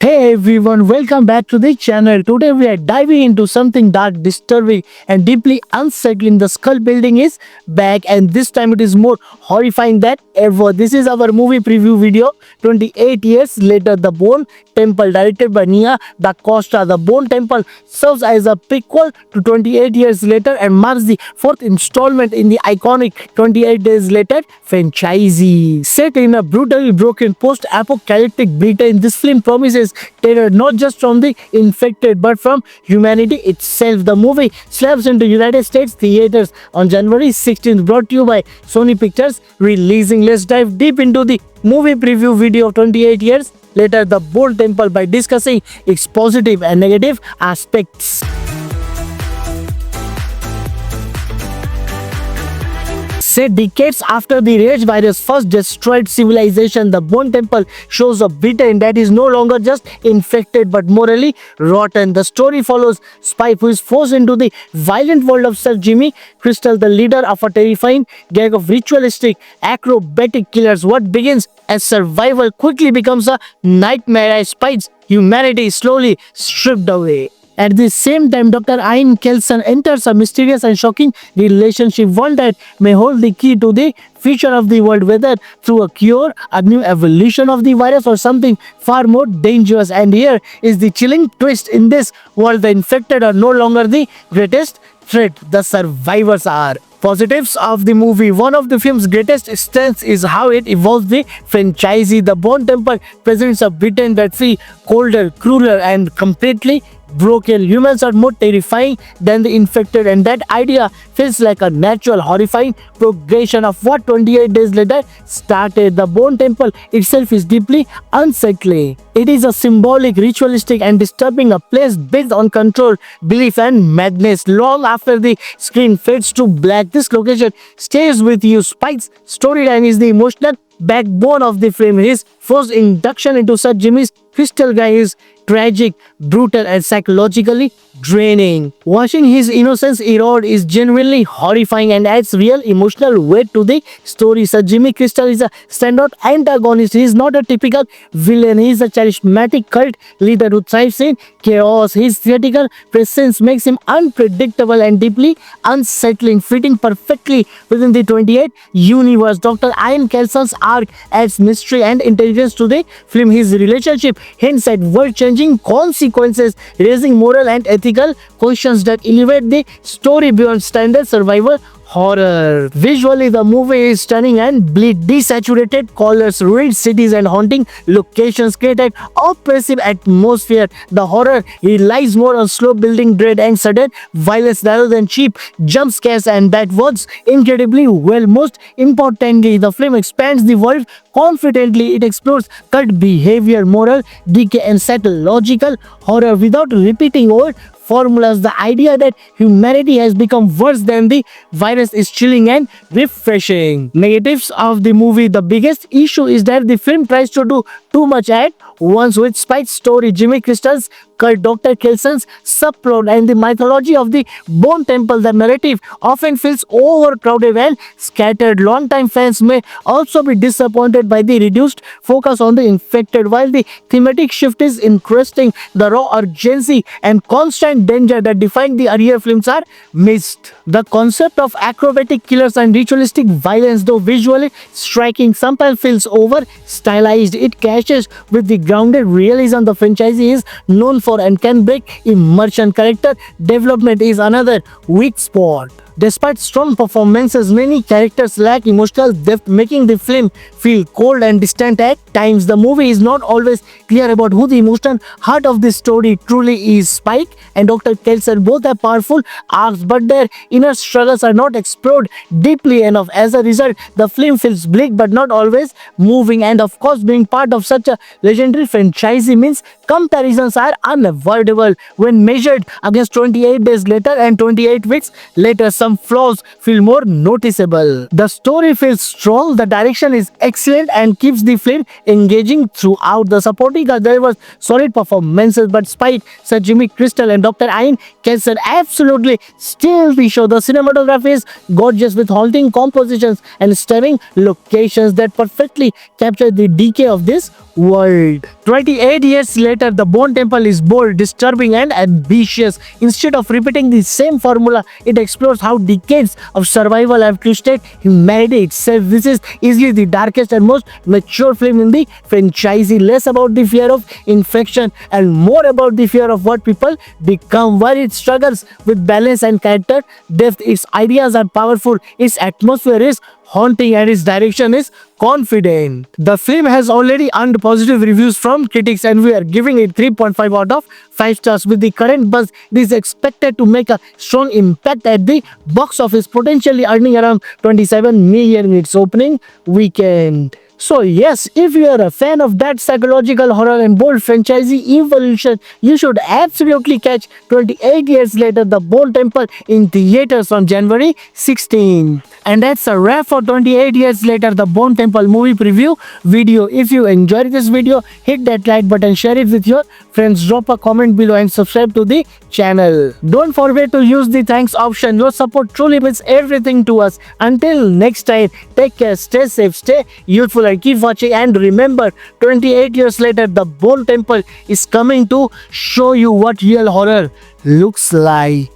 Hey everyone, welcome back to the channel. Today we are diving into something dark, disturbing and deeply unsettling. The skull building is back and this time it is more horrifying than ever. This is our movie preview video. 28 years later, The Bone Temple, directed by Nia Da Costa. The Bone Temple serves as a prequel to 28 years later and marks the fourth installment in the iconic 28 Days Later franchise. Set in a brutally broken post-apocalyptic Britain, this film promises terror not just from the infected but from humanity itself. The movie slaps into United States theaters on January 16th, brought to you by Sony Pictures Releasing. Let's dive deep into the movie preview video of 28 years later, The Bone Temple, by discussing its positive and negative aspects. Set decades after the Rage virus first destroyed civilization, The Bone Temple shows a Britain that is no longer just infected but morally rotten. The story follows Spike, who is forced into the violent world of Sir Jimmy Crystal, the leader of a terrifying gang of ritualistic, acrobatic killers. What begins as survival quickly becomes a nightmare as Spike's humanity is slowly stripped away. At the same time, Dr. Ian Kelson enters a mysterious and shocking relationship, one that may hold the key to the future of the world, whether through a cure, a new evolution of the virus, or something far more dangerous. And here is the chilling twist: in this world, the infected are no longer the greatest threat, the survivors are. Positives of the movie. One of the film's greatest strengths is how it evolves the franchise. The Bone Temple presents a Britain that feels colder, crueler, and completely broken. Humans are more terrifying than the infected, and that idea feels like a natural, horrifying progression of what 28 Days Later started. The Bone Temple itself is deeply unsettling. It is a symbolic, ritualistic, and disturbing, a place based on control, belief, and madness. Long after the screen fades to black, this location stays with you. Spike's storyline is the emotional backbone of the film. His first induction into Sir Jimmy's Crystal Gang is tragic, brutal, and psychologically draining. Watching his innocence erode is genuinely horrifying and adds real emotional weight to the story. Sir Jimmy Crystal is a standout antagonist. He is not a typical villain. He is a charismatic cult leader who thrives in chaos. His theatrical presence makes him unpredictable and deeply unsettling, fitting perfectly within the 28 universe. Dr. Ian Kelson's arc adds mystery and intelligence to the film. His relationship hints at world-changing consequences, raising moral and ethical questions that elevate the story beyond standard survival horror. Visually, the movie is stunning and bleak. Desaturated colors, ruined cities, and haunting locations create an oppressive atmosphere. The horror relies more on slow building dread and sudden violence rather than cheap jump scares, and that works incredibly well. Most importantly, the film expands the world confidently. It explores cult behavior, moral decay, and psychological horror without repeating old formulas. The idea that humanity has become worse than the virus is chilling and refreshing. Negatives of the movie. The biggest issue is that the film tries to do too much at once. With Spike's story, Jimmy Crystal's cult, Dr. Kelson's subplot, and the mythology of the Bone Temple, the narrative often feels overcrowded and scattered. Longtime fans may also be disappointed by the reduced focus on the infected. While the thematic shift is interesting, the raw urgency and constant danger that defined the earlier films are missed. The concept of acrobatic killers and ritualistic violence, though visually striking, sometimes feels over stylized. It clashes with the grounded realism the franchise is known for and can break immersion. Character development is another weak spot. Despite strong performances, many characters lack emotional depth, making the film feel cold and distant at times. The movie is not always clear about who the emotional heart of the story truly is. Spike and Dr. Kelson both have powerful arcs, but their inner struggles are not explored deeply enough. As a result, the film feels bleak but not always moving. And of course, being part of such a legendary franchise means comparisons are unavoidable. When measured against 28 Days Later and 28 Weeks Later, some flaws feel more noticeable. The story feels strong, the direction is excellent, and keeps the film engaging throughout. The supporting cast delivers solid performances, but Spike, Sir Jimmy Crystal, and Dr. Ian Kelson absolutely steal the show. The cinematography is gorgeous with haunting compositions and stunning locations that perfectly capture the decay of this world. 28 years later, the Bone Temple is bold, disturbing, and ambitious. Instead of repeating the same formula, it explores how decades of survival have twisted humanity itself. This is easily the darkest and most mature film in the franchise. Less about the fear of infection and more about the fear of what people become. While it struggles with balance and character depth, its ideas are powerful, its atmosphere is haunting, and its direction is confident. The film has already earned positive reviews from critics, and we are giving it 3.5 out of 5 stars. With the current buzz, it is expected to make a strong impact at the box office, potentially earning around 27 million in its opening weekend. So yes, if you are a fan of that psychological horror and bold franchise evolution, you should absolutely catch 28 years later, The Bone Temple in theaters on January 16. And that's a wrap for 28 years later, The Bone Temple movie preview video. If you enjoyed this video, hit that like button, share it with your friends, drop a comment below and subscribe to the channel. Don't forget to use the thanks option. Your support truly means everything to us. Until next time, take care, stay safe, stay youthful, and keep watching. And remember, 28 years later, The Bone Temple is coming to show you what real horror looks like.